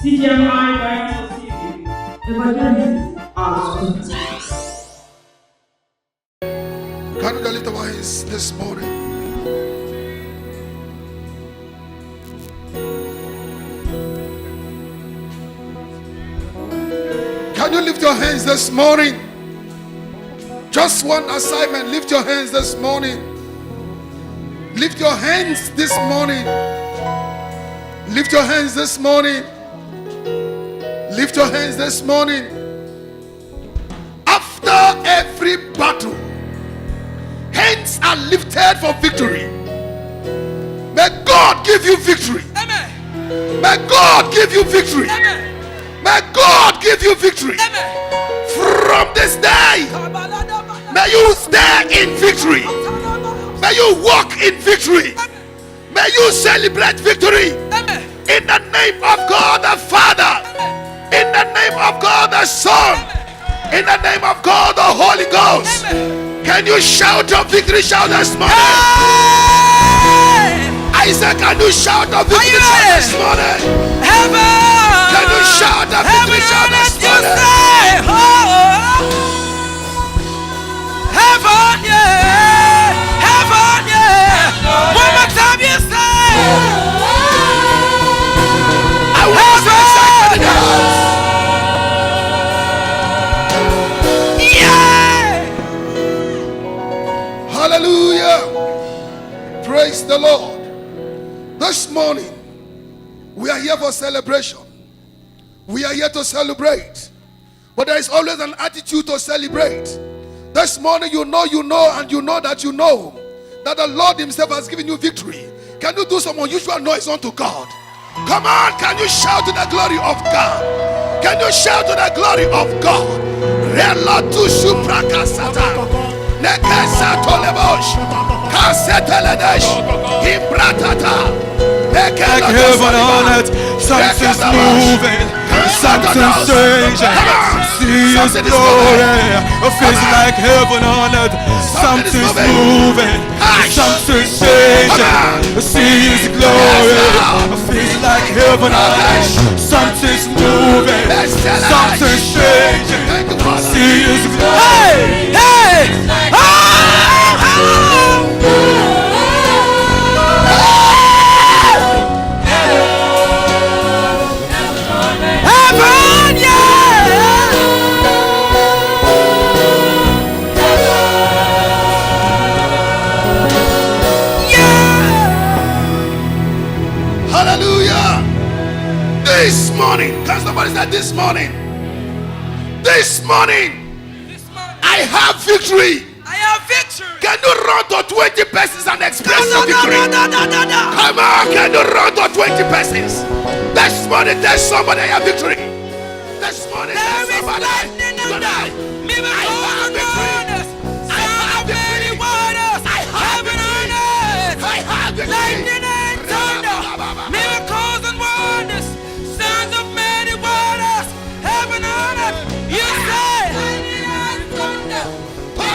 CGMI Bible TV. Evangelism are. Can we lift our hands this morning? Can you lift your hands this morning? Just one assignment. Lift your hands this morning. Lift your hands this morning. Lift your hands this morning. Lift your hands this morning. After every battle, hands are lifted for victory. May God give you victory. Amen. May God give you victory. Amen. May God give you victory. Amen. From this day, may you stay in victory. May you walk in victory. May you celebrate victory. Amen. In the name of God the Father. In the name of God the Son. In the name of God the Holy Ghost. Amen. Can you shout your victory shout this morning? I said, can you shout your victory shout this morning? Heaven. Can you shout your victory shout this morning? Heaven, yeah. Heaven, yeah. One more time you say. I want to excited in the house. Yeah. Hallelujah. Praise the Lord. This morning, we are here for celebration. We are here to celebrate. But there is always an attitude to celebrate. This morning, you know, and you know that the Lord Himself has given you victory. Can you do some unusual noise unto God? Come on, can you shout to the glory of God? Can you shout to the glory of God? Relatu suprakasata. Nekesa tolebosh. Kaseteledesh. Imbratata. Like heaven on earth, something's moving, something's changing. See His glory, it feels like heaven on earth. Something's moving, something's changing. See His glory, it feels like heaven on earth. Something's moving, something's changing. See His glory. Hey, hey, This morning, can somebody say this morning? This morning, I have victory. I have victory. Can you run to 20 persons and express your victory? No. Come on, can you run to 20 persons? This morning, there's somebody I have victory. This morning, there's somebody. I have victory. I have victory. I have victory. I have victory. Lightning and thunder, miracles and wonders, sons of many waters, heaven and earth. You say, lightning and thunder,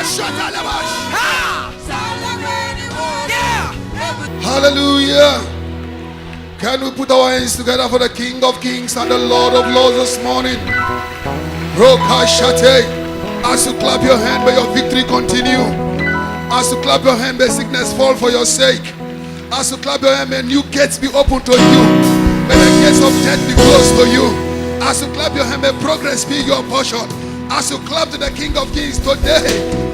sons of many waters. Hallelujah. Can we put our hands together for the King of Kings and the Lord of Lords this morning? Rokashate. As you clap your hand, may your victory continue. As you clap your hand, may sickness fall for your sake. As you clap your hand, may new gates be open to you. May the gates of death be closed to you. As you clap your hand, may progress be your portion. As you clap to the King of Kings today,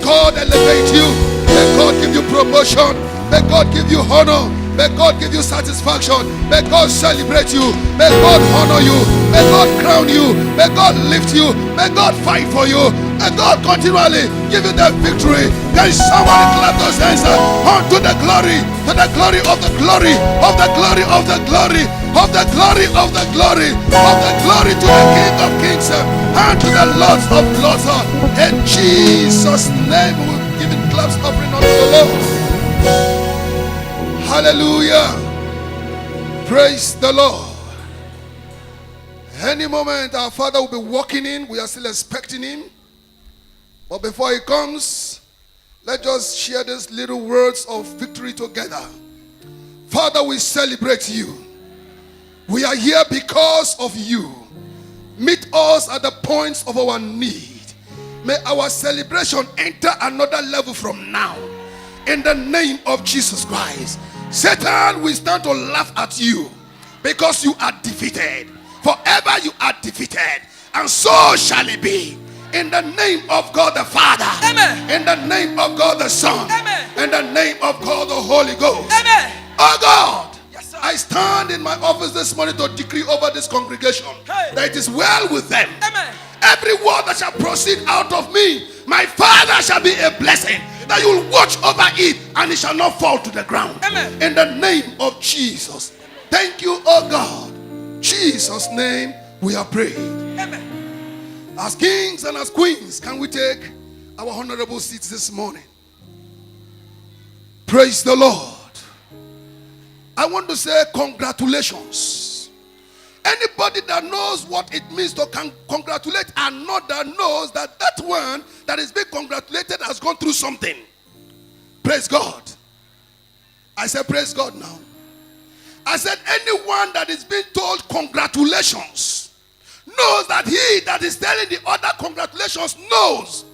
God elevate you. May God give you promotion. May God give you honor. May God give you satisfaction. May God celebrate you. May God honor you. May God crown you. May God lift you. May God fight for you. May God continually give you the victory. Can somebody clap those hands unto the glory, to the glory of the glory, of the glory of the glory, of the glory of the glory, of the glory to the King of Kings and to the Lord of Lords. In Jesus' name, we're giving claps offering unto the Lord. Hallelujah. Praise the Lord. Any moment our Father will be walking in. We are still expecting Him. But before He comes, let's just share these little words of victory together. Father, we celebrate You. We are here because of you. Meet us at the points of our need. May our celebration enter another level from now. In the name of Jesus Christ. Satan, we stand to laugh at you because you are defeated. Forever you are defeated. And so shall it be. In the name of God the Father. Amen. In the name of God the Son. Amen. In the name of God the Holy Ghost. Amen. Oh God. Yes, sir. I stand in my office this morning to decree over this congregation Hey. that it is well with them. Amen. Every word that shall proceed out of me, my Father shall be a blessing. That you will watch over it and it shall not fall to the ground. Amen. In the name of Jesus. Thank you, oh God. Jesus' name we are praying. Amen. As kings and as queens, can we take our honorable seats this morning? Praise the Lord. I want to say congratulations. Anybody that knows what it means to congratulate another knows that that one that is being congratulated has gone through something. Praise God. I said praise God now. I said anyone that is being told congratulations knows that he that is telling the other congratulations knows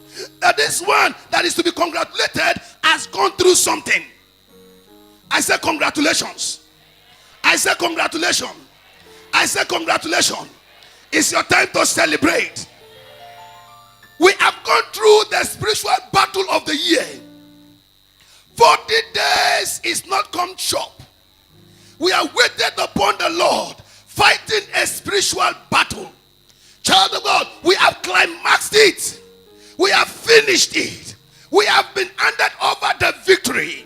that this one that is to be congratulated has gone through something. I said congratulations. I said congratulations. I say congratulations. It's your time to celebrate. We have gone through the spiritual battle of the year. 40 days is not come short. We have waited upon the Lord, fighting a spiritual battle. Child of God, we have climaxed it. We have finished it. We have been handed over the victory.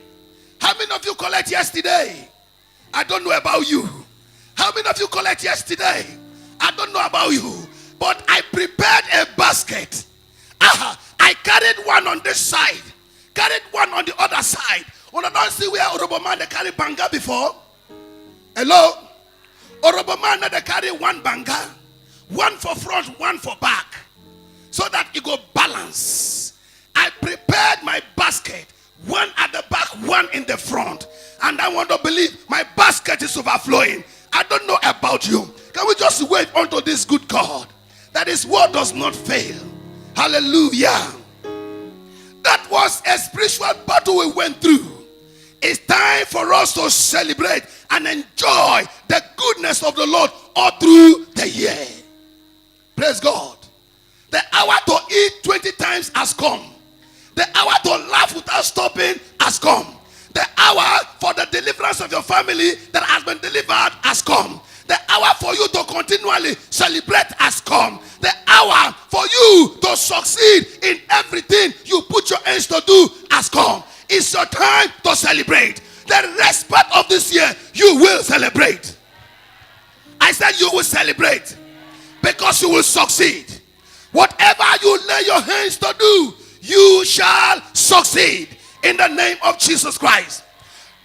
How many of you collect yesterday? I don't know about you. How many of you collect yesterday? I don't know about you. But I prepared a basket. I carried one on this side. Carried one on the other side. When I don't see where Oroboman they carry banga before. Hello? Oroboman they carry one banga. One for front, one for back. So that it go balance. I prepared my basket. One at the back, one in the front. And I want to believe my basket is overflowing. I don't know about you. Can we just wait unto this good God that his word does not fail? Hallelujah. That was a spiritual battle we went through. It's time for us to celebrate and enjoy the goodness of the Lord all through the year. Praise God. The hour to eat 20 times has come. The hour to laugh without stopping has come. The hour for the deliverance of your family that has been delivered has come. The hour for you to continually celebrate has come. The hour for you to succeed in everything you put your hands to do has come. It's your time to celebrate. The rest part of this year, you will celebrate. I said you will celebrate because you will succeed. Whatever you lay your hands to do, you shall succeed. In the name of Jesus Christ.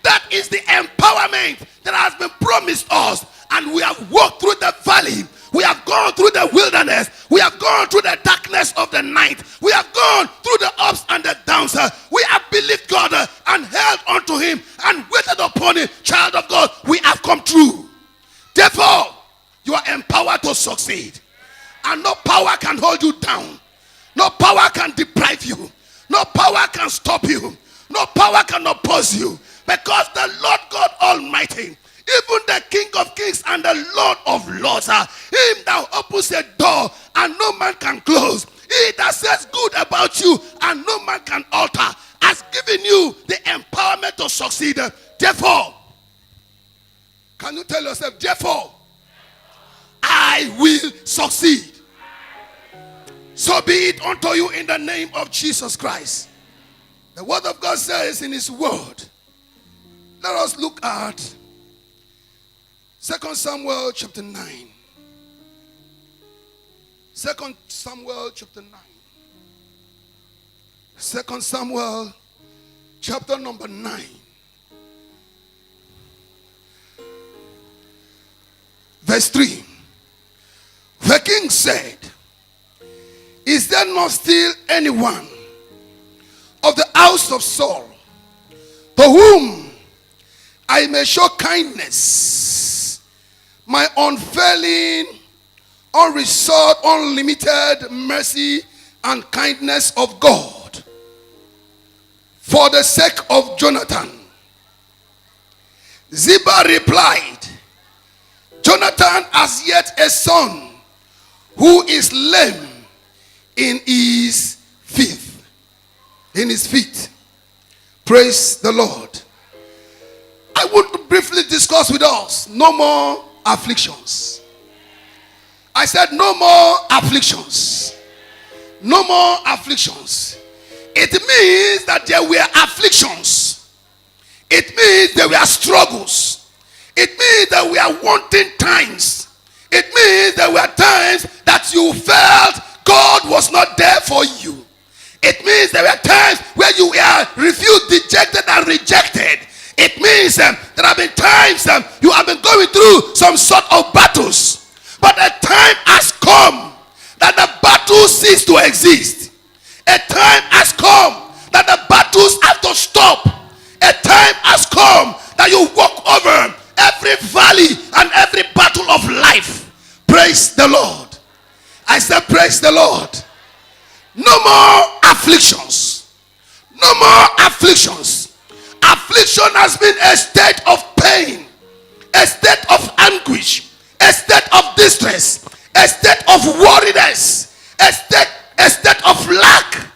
That is the empowerment that has been promised us. And we have walked through the valley. We have gone through the wilderness. We have gone through the darkness of the night. We have gone through the ups and the downs. We have believed God and held onto him and waited upon him. Child of God, we have come through. Therefore, you are empowered to succeed. And no power can hold you down. No power can deprive you. No power can stop you. No power can oppose you. Because the Lord God Almighty, even the King of Kings and the Lord of Lords, him that opens a door and no man can close, he that says good about you and no man can alter, has given you the empowerment to succeed. Therefore, can you tell yourself, therefore, I will succeed. So be it unto you in the name of Jesus Christ. The word of God says in his word. Let us look at 2 Samuel chapter 9. 2 Samuel chapter 9. 2 Samuel chapter number 9. Verse 3. The king said, is there not still anyone of the house of Saul to whom I may show kindness? my unfailing, unresolved, unlimited mercy and kindness of God for the sake of Jonathan. Ziba replied, Jonathan has yet a son who is lame in his feet. Praise the Lord. I want to briefly discuss with us no more afflictions. I said no more afflictions. No more afflictions. It means that there were afflictions. It means there were struggles. It means there were wanting times. It means there were times that you felt God was not there for you. It means there were times where you were refused, dejected, and rejected. It means there have been times you have been going through some sort of battles. But a time has come that the battle cease to exist. A time has come that the battles have to stop. A time has come that you walk over every valley and every battle of life. Praise the Lord. I said praise the Lord. No more afflictions. No more afflictions. Affliction has been a state of pain, a state of anguish, a state of distress, a state of worriness, a state of lack.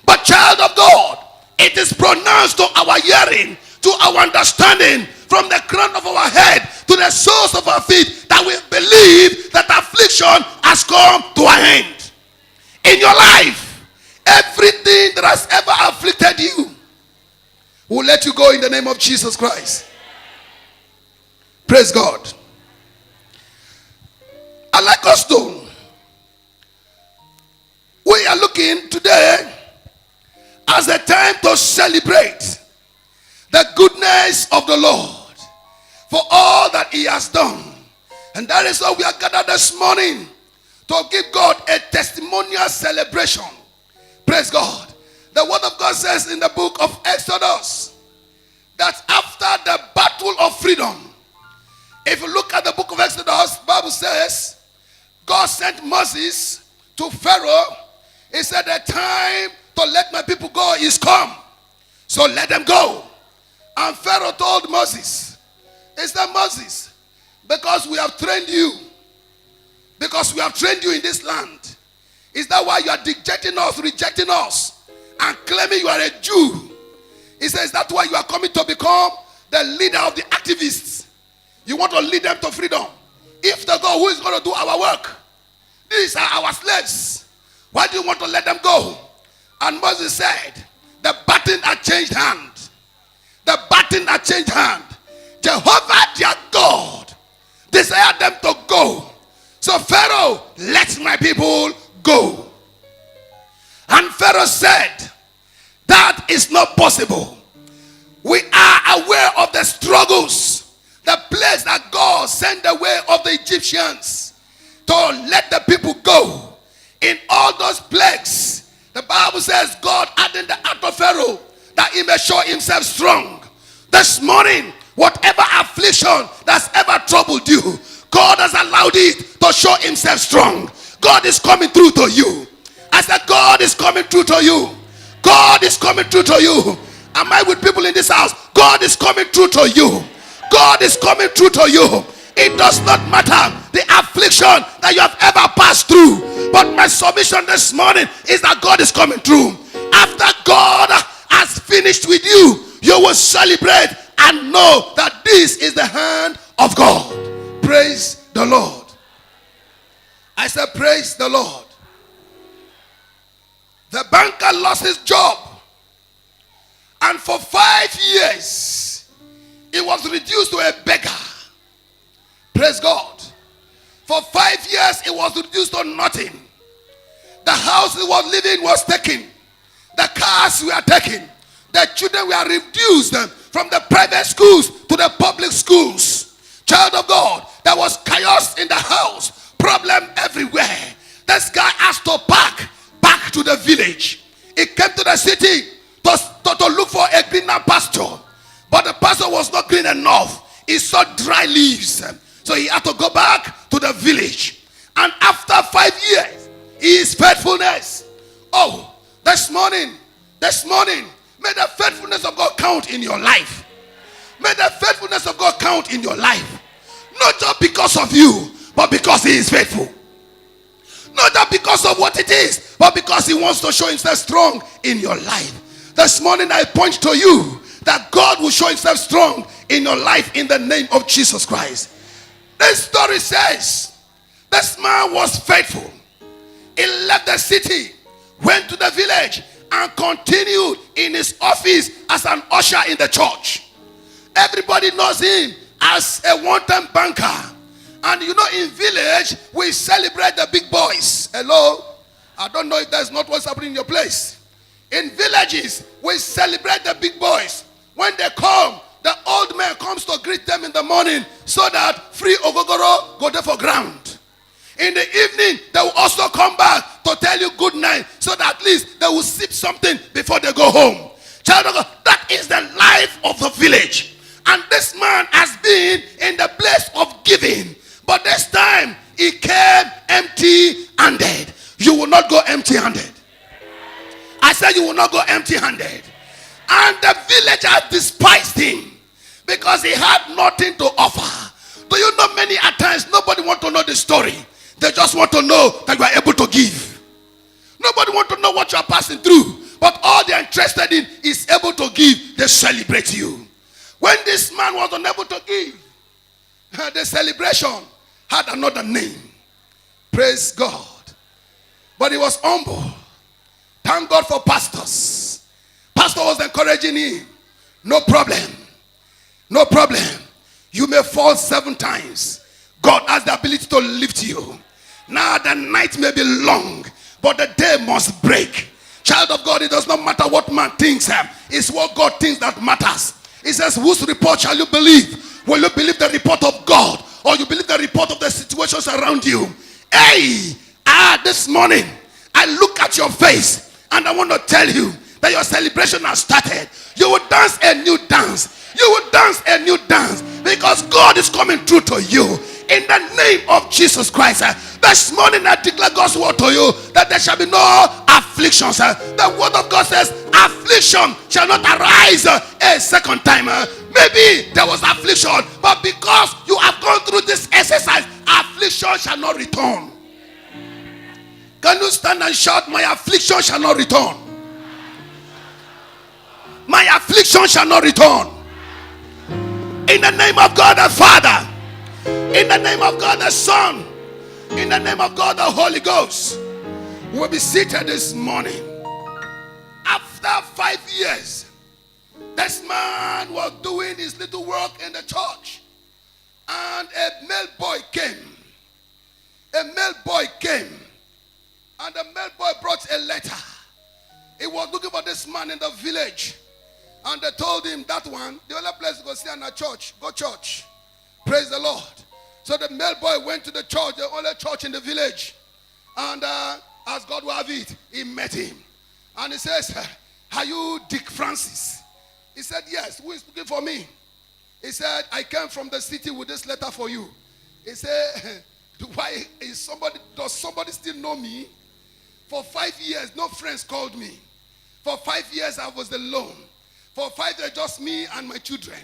But child of God, it is pronounced to our hearing, to our understanding, from the crown of our head to the soles of our feet, that we believe that affliction has come to an end. In your life, everything that has ever afflicted you will let you go in the name of Jesus Christ. Praise God. I like us to. We are looking today as a time to celebrate the goodness of the Lord for all that he has done. And that is why we are gathered this morning, to give God a testimonial celebration. Praise God. The word of God says in the book of Exodus that after the battle of freedom, if you look at the book of Exodus, the Bible says God sent Moses to Pharaoh. He said, the time to let my people go is come, so let them go. And Pharaoh told Moses, he said, Moses, because we have trained you, in this land, is that why you are rejecting us and claiming you are a Jew? He says, that's why you are coming to become the leader of the activists. You want to lead them to freedom. If they go, who is going to do our work? These are our slaves. Why do you want to let them go? And Moses said, the baton had changed hand. The baton had changed hand. Jehovah their God desired them to go. So Pharaoh, let my people go. And Pharaoh said, that is not possible. We are aware of the struggles, the place that God sent the way of the Egyptians to let the people go. In all those plagues, the Bible says God hardened the heart of Pharaoh that he may show himself strong. This morning, whatever affliction that's ever troubled you, God has allowed it to show himself strong. God is coming through to you. I said, God is coming through to you. God is coming through to you. Am I with people in this house? God is coming through to you. God is coming through to you. It does not matter the affliction that you have ever passed through. But my submission this morning is that God is coming through. After God has finished with you, you will celebrate and know that this is the hand of God. Praise the Lord. I said, praise the Lord. The banker lost his job, and for 5 years he was reduced to a beggar. Praise God. For 5 years he was reduced to nothing. The house he was living in was taken. The cars were taken. The children were reduced from the private schools to the public schools. Child of God, there was chaos in the house, problem everywhere. This guy has to pack back to the village. He came to the city to look for a greener pasture, but the pasture was not green enough. He saw dry leaves. So he had to go back to the village. And after 5 years, his faithfulness. Oh, this morning, may the faithfulness of God count in your life. May the faithfulness of God count in your life. Not just because of you, but because he is faithful. Not just because of what it is, but because he wants to show himself strong in your life. This morning I point to you that God will show himself strong in your life in the name of Jesus Christ. This story says, this man was faithful. He left the city, went to the village, and continued in his office as an usher in the church. Everybody knows him as a one-time banker. And you know, in village, we celebrate the big boys. Hello? I don't know if that's not what's happening in your place. In villages, we celebrate the big boys. When they come, the old man comes to greet them in the morning so that free ogogoro go there for ground. In the evening, they will also come back to tell you good night so that at least they will sip something before they go home. Child of God, that is the life of the village. And this man has been in the place of giving. But this time, he came empty-handed. You will not go empty-handed. I said you will not go empty-handed. And the villagers despised him because he had nothing to offer. Do you know, many at times nobody wants to know the story. They just want to know that you are able to give. Nobody wants to know what you are passing through. But all they are interested in is able to give. They celebrate you. When this man was unable to give, the celebration had another name. Praise God. But he was humble. Thank God for pastors. Pastor was encouraging him. No problem. No problem. You may fall 7 times. God has the ability to lift you. Now the night may be long, but the day must break. Child of God, it does not matter what man thinks. It's what God thinks that matters. He says, whose report shall you believe? Will you believe the report of God, or you believe the report of the situations around you? Hey, this morning, I look at your face, and I want to tell you that your celebration has started. You will dance a new dance. You will dance a new dance, because God is coming through to you. In the name of Jesus Christ, this morning I declare God's word to you that there shall be no afflictions. The word of God says affliction shall not arise a second time. Maybe there was affliction, but because you have gone through this exercise, affliction shall not return. Can you stand and shout, my affliction shall not return? My affliction shall not return. In the name of God the Father, in the name of God the Son, in the name of God the Holy Ghost, we'll be seated this morning. After 5 years, this man was doing his little work in the church, and a male boy came. A male boy came, and the male boy brought a letter. He was looking for this man in the village, and they told him that one, the only place to go see in a church, go church. Praise the Lord. So the male boy went to the church, the only church in the village. And as God will have it, he met him. And he says, are you Dick Francis? He said, yes. Who is looking for me? He said, I came from the city with this letter for you. He said, does somebody still know me? For 5 years, no friends called me. For 5 years, I was alone. For 5 years, just me and my children.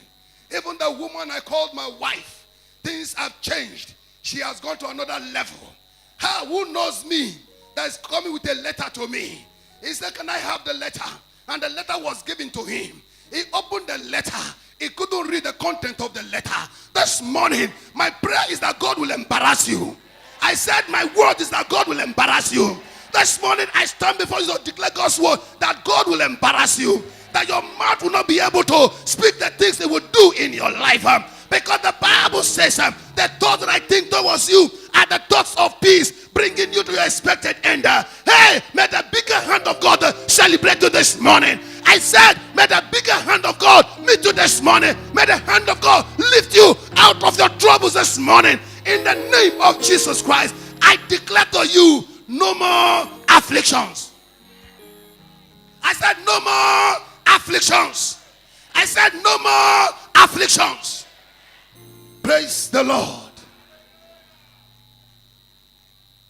Even the woman I called my wife, things have changed. She has gone to another level. Who knows me that is coming with a letter to me? He said, can I have the letter? And the letter was given to him. He opened the letter. He couldn't read the content of the letter. This morning, my prayer is that God will embarrass you. I said my word is that God will embarrass you. This morning, I stand before you to declare God's word that God will embarrass you. That your mouth will not be able to speak the things they will do in your life. Because the Bible says the thoughts that I think towards you are the thoughts of peace, bringing you to your expected end. Hey, may the bigger hand of God celebrate you this morning. I said, may the bigger hand of God meet you this morning. May the hand of God lift you out of your troubles this morning. In the name of Jesus Christ, I declare to you, no more afflictions. I said, no more afflictions. I said, no more afflictions. Praise the Lord.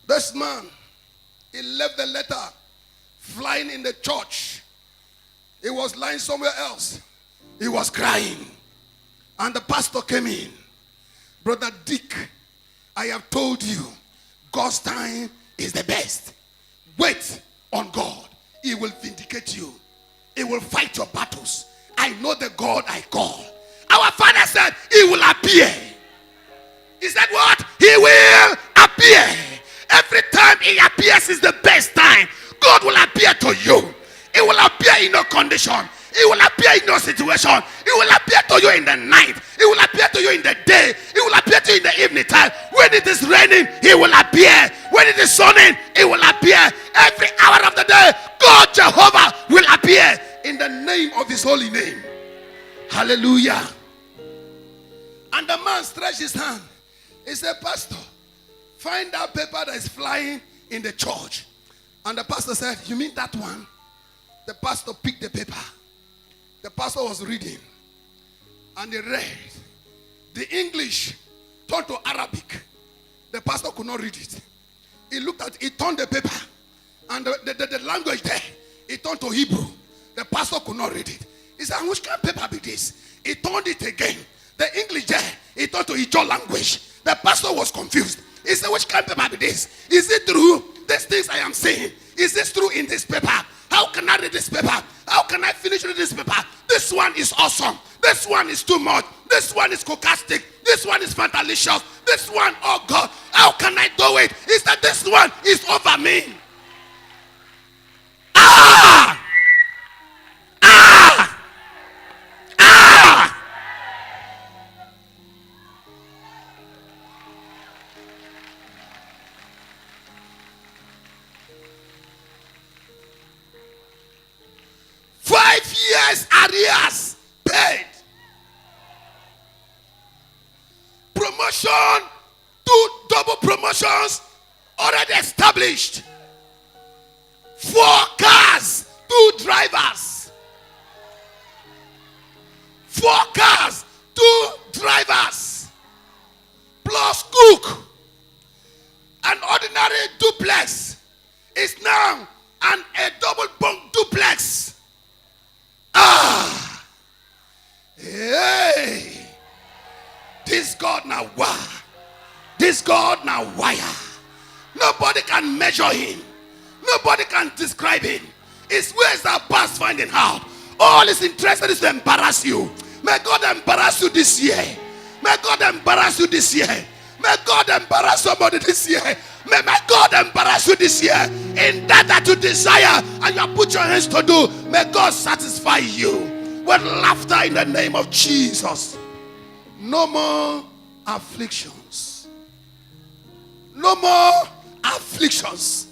This man, he left the letter flying in the church. He was lying somewhere else. He was crying. And the pastor came in. Brother Dick, I have told you, God's time is the best. Wait on God. He will vindicate you. He will fight your battles. I know the God I call. Our father said he will appear. He said what? He will appear. Every time he appears is the best time. God will appear to you. He will appear in your condition. He will appear in your situation. He will appear to you in the night. He will appear to you in the day. He will appear to you in the evening time. When it is raining, he will appear. When it is sunning, he will appear. Every hour of the day, God Jehovah will appear in the name of his holy name. Hallelujah. And the man stretched his hand. He said, Pastor, find that paper that is flying in the church. And the pastor said, you mean that one? The pastor picked the paper. The pastor was reading. And he read. The English turned to Arabic. The pastor could not read it. He looked at it, he turned the paper. And the language there, he turned to Hebrew. The pastor could not read it. He said, which kind of paper be this? He turned it again. The English there, he turned to Ijaw language. The pastor was confused. He said, which kind of paper be this? Is it true? These things I am saying. Is this true in this paper? How can I read this paper? How can I finish reading this paper? This one is awesome. This one is too much. This one is sarcastic. This one is fantalicious. This one, oh God, how can I do it? He said, this one is over me. Ah! Ah! Ah! 5 years arrears paid. Promotion, 2 double promotions already established. 4 cars, 2 drivers. 4 cars, 2 drivers. Plus cook. An ordinary duplex is now a double bunk duplex. Ah, hey, this God now wire, this God now wire. Nobody can measure him. Nobody can describe him. His ways are past finding out. All he's interested is to embarrass you. May God embarrass you this year. May God embarrass you this year. May God embarrass somebody this year. May my God embarrass you this year. In that you desire and you put your hands to do, may God satisfy you with laughter in the name of Jesus. No more afflictions. No more afflictions.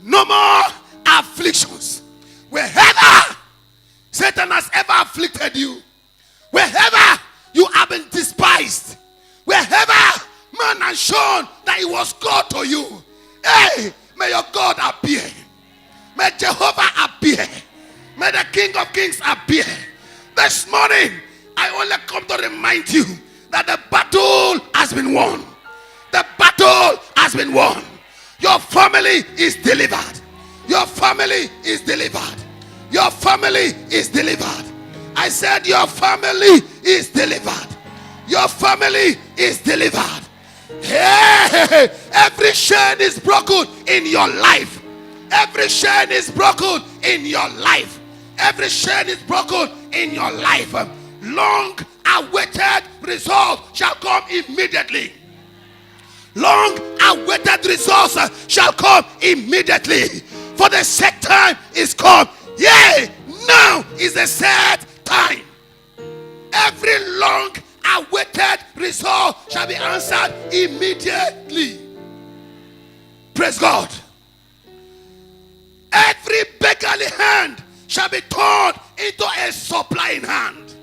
No more afflictions. Wherever Satan has ever afflicted you, wherever you have been despised, wherever man has shown that it was God to you, hey, may your God appear. May Jehovah appear. May the King of Kings appear. This morning, I only come to remind you that the battle has been won. The battle has been won. Your family is delivered. Your family is delivered. Your family is delivered. I said your family is delivered. Your family is delivered. Hey, every chain is broken in your life. Every chain is broken in your life. Every chain is broken in your life. Long awaited result shall come immediately. Long awaited results shall come immediately. For the set time is come. Yea, now is the set time. Every long awaited result shall be answered immediately. Praise God. Every beggarly hand shall be turned into a supplying hand.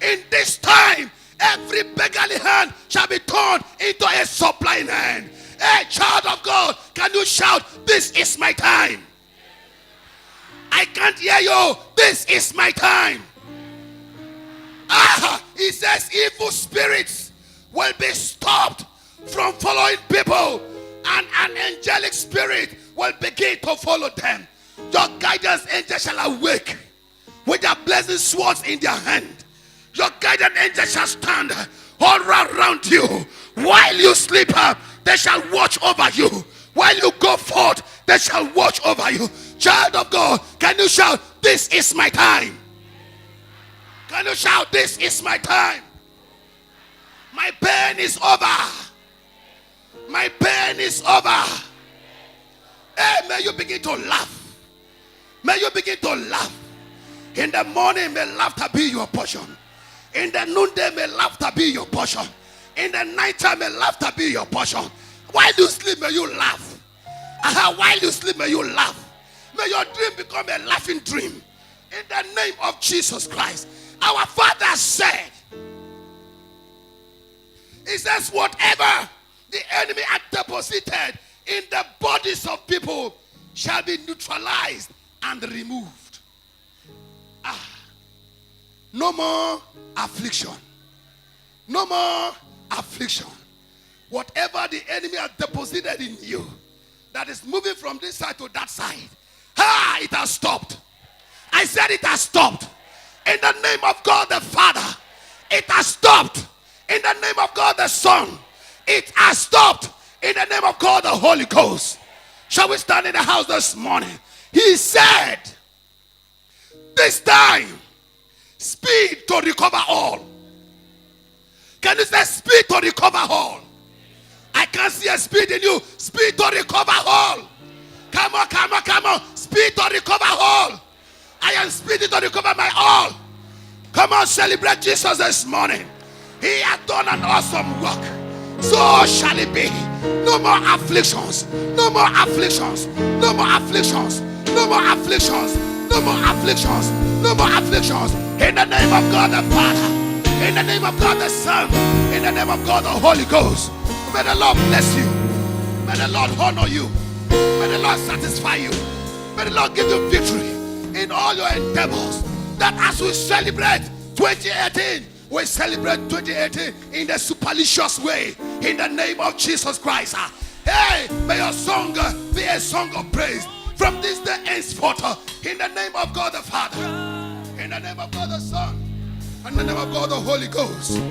In this time, every beggarly hand shall be turned into a supplying hand. Hey, child of God, can you shout, this is my time? I can't hear you. This is my time. He says evil spirits will be stopped from following people and an angelic spirit will begin to follow them. Your guidance angel shall awake with their blessed swords in their hand. Your guidance angel shall stand all around you. While you sleep, they shall watch over you. While you go forth, they shall watch over you. Child of God, can you shout, this is my time? Can you shout, this is my time? My pain is over. My pain is over. Hey, may you begin to laugh. May you begin to laugh. In the morning, may laughter be your portion. In the noonday, may laughter be your portion. In the night time, may laughter be your portion. While you sleep, may you laugh. While you sleep, may you laugh. May your dream become a laughing dream. In the name of Jesus Christ. Our Father said, he says, whatever the enemy had deposited in the bodies of people shall be neutralized and removed. No more affliction. No more affliction. Whatever the enemy has deposited in you that is moving from this side to that side, it has stopped. I said it has stopped. In the name of God the Father, it has stopped. In the name of God the Son, it has stopped. In the name of God the Holy Ghost. Shall we stand in the house this morning? He said, this time, speed to recover all. Can you say speed to recover all? I can see a speed in you. Speed to recover all. Come on, come on, come on. Speed to recover all. I am speedy to recover my all. Come on, celebrate Jesus this morning. He has done an awesome work. So shall it be. No more afflictions. No more afflictions. No more afflictions. No more afflictions. No more afflictions. No more afflictions. In the name of God the Father. In the name of God the Son. In the name of God the Holy Ghost. May the Lord bless you. May the Lord honor you. May the Lord satisfy you. May the Lord give you victory in all your endeavors. That as we celebrate 2018, we celebrate 2018 in the superlicious way. In the name of Jesus Christ. Hey, may your song be a song of praise from this day henceforth. In the name of God the Father. In the name of God the Son. And in the name of God the Holy Ghost.